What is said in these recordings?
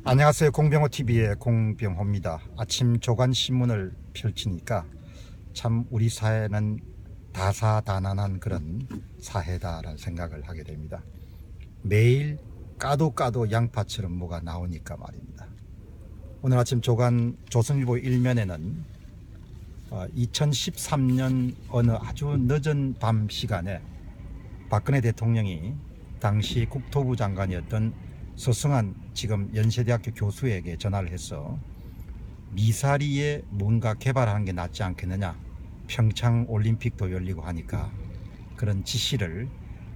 안녕하세요. 공병호TV의 공병호입니다. 아침 조간신문을 펼치니까 참 우리 사회는 다사다난한 그런 사회다라는 생각을 하게 됩니다. 매일 까도 양파처럼 뭐가 나오니까 말입니다. 오늘 아침 조선일보 일면에는 2013년 어느 아주 늦은 밤 시간에 박근혜 대통령이 당시 국토부 장관이었던 서승한 지금 연세대학교 교수에게 전화를 해서 미사리에 뭔가 개발하는 게 낫지 않겠느냐, 평창 올림픽도 열리고 하니까 그런 지시를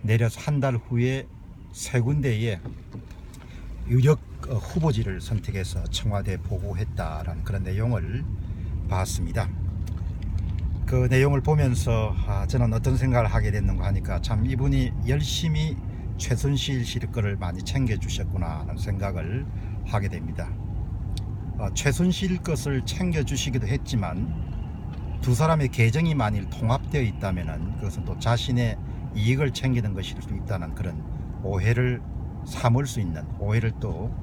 내려서 한 달 후에 세 군데의 유력 후보지를 선택해서 청와대에 보고했다라는 그런 내용을 봤습니다. 그 내용을 보면서 저는 어떤 생각을 하게 됐는가 하니까 참 이분이 열심히 최순실 씨 거를 많이 챙겨주셨구나 하는 생각을 하게 됩니다. 최순실 것을 챙겨주시기도 했지만 두 사람의 계정이 만일 통합되어 있다면 그것은 또 자신의 이익을 챙기는 것일 수 있다는 그런 오해를 삼을 수 있는, 오해를 또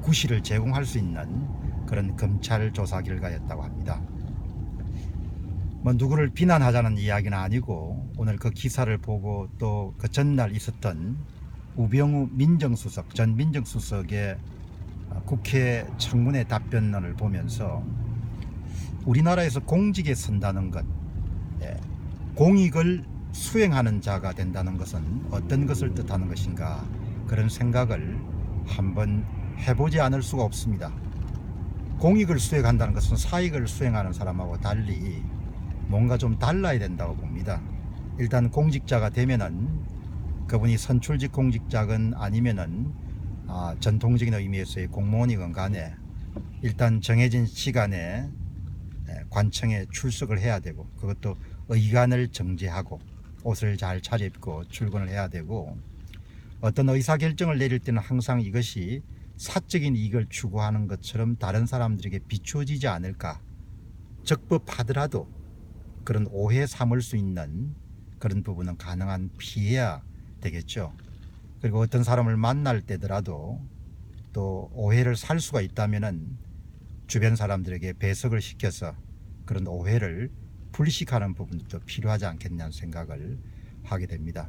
구실을 제공할 수 있는 그런 검찰 조사 결과였다고 합니다. 뭐 누구를 비난하자는 이야기는 아니고 오늘 그 기사를 보고 또 그 전날 있었던 우병우 민정수석, 전 민정수석의 국회 청문회 답변을 보면서 우리나라에서 공직에 선다는 것, 공익을 수행하는 자가 된다는 것은 어떤 것을 뜻하는 것인가, 그런 생각을 한번 해보지 않을 수가 없습니다. 공익을 수행한다는 것은 사익을 수행하는 사람하고 달리 뭔가 좀 달라야 된다고 봅니다. 일단 공직자가 되면은 그분이 선출직 공직자건 아니면은 전통적인 의미에서의 공무원이건 간에 일단 정해진 시간에 관청에 출석을 해야 되고, 그것도 의관을 정제하고 옷을 잘 차려입고 출근을 해야 되고, 어떤 의사결정을 내릴 때는 항상 이것이 사적인 이익을 추구하는 것처럼 다른 사람들에게 비추어지지 않을까, 적법하더라도 그런 오해 삼을 수 있는 그런 부분은 가능한 피해야 되겠죠. 그리고 어떤 사람을 만날 때더라도 또 오해를 살 수가 있다면은 주변 사람들에게 배석을 시켜서 그런 오해를 불식하는 부분도 필요하지 않겠냐는 생각을 하게 됩니다.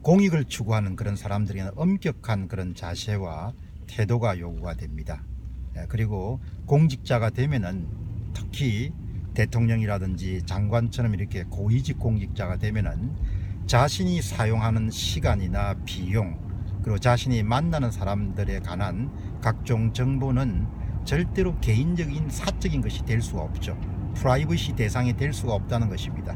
공익을 추구하는 그런 사람들에게는 엄격한 그런 자세와 태도가 요구가 됩니다. 그리고 공직자가 되면은 특히 대통령이라든지 장관처럼 이렇게 고위직 공직자가 되면은 자신이 사용하는 시간이나 비용, 그리고 자신이 만나는 사람들에 관한 각종 정보는 절대로 개인적인 사적인 것이 될 수가 없죠. 프라이버시 대상이 될 수가 없다는 것입니다.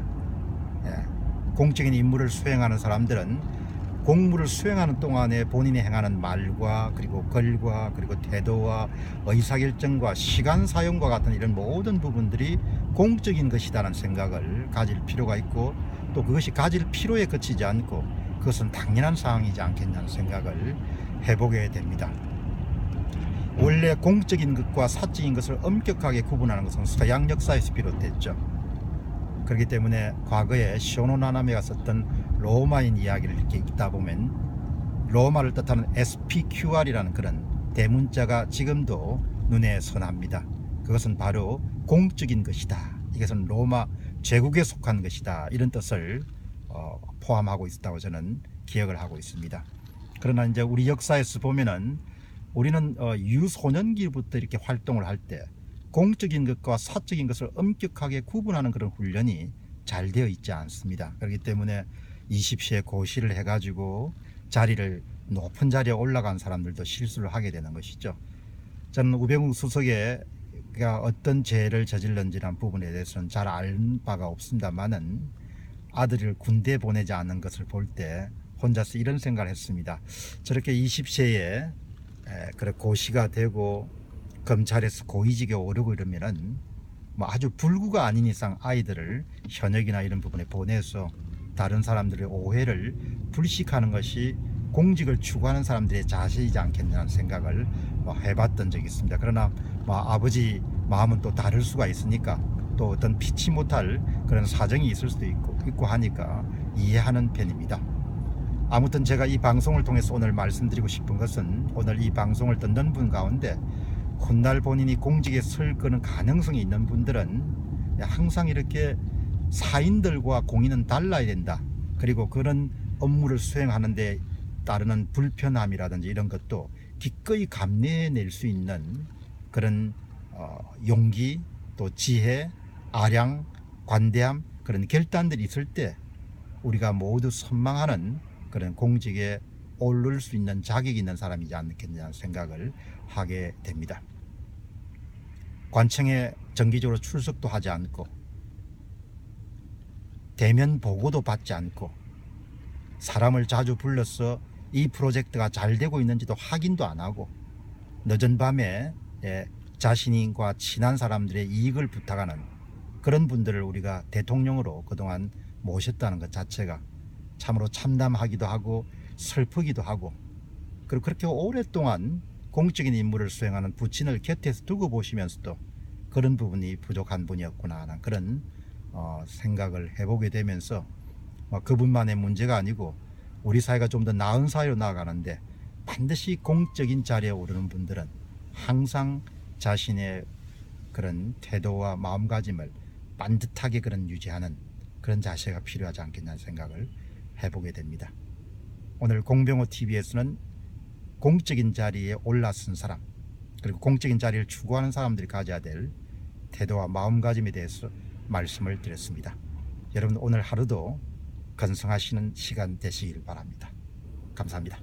공적인 임무를 수행하는 사람들은 공무를 수행하는 동안에 본인이 행하는 말과 그리고 글과 그리고 태도와 의사결정과 시간 사용과 같은 이런 모든 부분들이 공적인 것이라는 생각을 가질 필요가 있고, 또 그것이 가질 필요에 그치지 않고 그것은 당연한 사항이지 않겠냐는 생각을 해보게 됩니다. 원래 공적인 것과 사적인 것을 엄격하게 구분하는 것은 서양 역사에서 비롯됐죠. 그렇기 때문에 과거에 쇼노나나메가 썼던 로마인 이야기를 이렇게 읽다 보면 로마를 뜻하는 SPQR이라는 그런 대문자가 지금도 눈에 선합니다. 그것은 바로 공적인 것이다, 이것은 로마 제국에 속한 것이다, 이런 뜻을 포함하고 있었다고 저는 기억을 하고 있습니다. 그러나 이제 우리 역사에서 보면은 우리는 유소년기부터 이렇게 활동을 할 때 공적인 것과 사적인 것을 엄격하게 구분하는 그런 훈련이 잘 되어 있지 않습니다. 그렇기 때문에 20세에 고시를 해가지고 높은 자리에 올라간 사람들도 실수를 하게 되는 것이죠. 저는 우병우 수석의 어떤 죄를 저질렀는지라는 부분에 대해서는 잘 알 바가 없습니다만은 아들을 군대 보내지 않는 것을 볼 때 혼자서 이런 생각을 했습니다. 저렇게 20세에 고시가 되고 검찰에서 고위직에 오르고 이러면은 뭐 아주 불구가 아닌 이상 아이들을 현역이나 이런 부분에 보내서 다른 사람들의 오해를 불식하는 것이 공직을 추구하는 사람들의 자세이지 않겠냐는 생각을 해봤던 적이 있습니다. 그러나 아버지 마음은 또 다를 수가 있으니까, 또 어떤 피치 못할 그런 사정이 있을 수도 있고 하니까 이해하는 편입니다. 아무튼 제가 이 방송을 통해서 오늘 말씀드리고 싶은 것은, 오늘 이 방송을 듣는 분 가운데 훗날 본인이 공직에 설 거는 가능성이 있는 분들은 항상 이렇게 사인들과 공인은 달라야 된다. 그리고 그런 업무를 수행하는 데 따르는 불편함이라든지 이런 것도 기꺼이 감내해낼 수 있는 그런 용기, 또 지혜, 아량, 관대함, 그런 결단들이 있을 때 우리가 모두 선망하는 그런 공직에 오를 수 있는 자격이 있는 사람이지 않겠냐는 생각을 하게 됩니다. 관청에 정기적으로 출석도 하지 않고, 대면 보고도 받지 않고, 사람을 자주 불러서 이 프로젝트가 잘 되고 있는지도 확인도 안 하고, 늦은 밤에 자신과 친한 사람들의 이익을 부탁하는 그런 분들을 우리가 대통령으로 그동안 모셨다는 것 자체가 참으로 참담하기도 하고 슬프기도 하고, 그리고 그렇게 오랫동안 공적인 임무를 수행하는 부친을 곁에서 두고 보시면서도 그런 부분이 부족한 분이었구나 하는 그런 생각을 해보게 되면서, 그분만의 문제가 아니고 우리 사회가 좀 더 나은 사회로 나아가는데 반드시 공적인 자리에 오르는 분들은 항상 자신의 그런 태도와 마음가짐을 반듯하게 그런 유지하는 그런 자세가 필요하지 않겠냐는 생각을 해보게 됩니다. 오늘 공병호 TV에서는 공적인 자리에 올라선 사람, 그리고 공적인 자리를 추구하는 사람들이 가져야 될 태도와 마음가짐에 대해서 말씀을 드렸습니다. 여러분 오늘 하루도 건성하시는 시간 되시길 바랍니다. 감사합니다.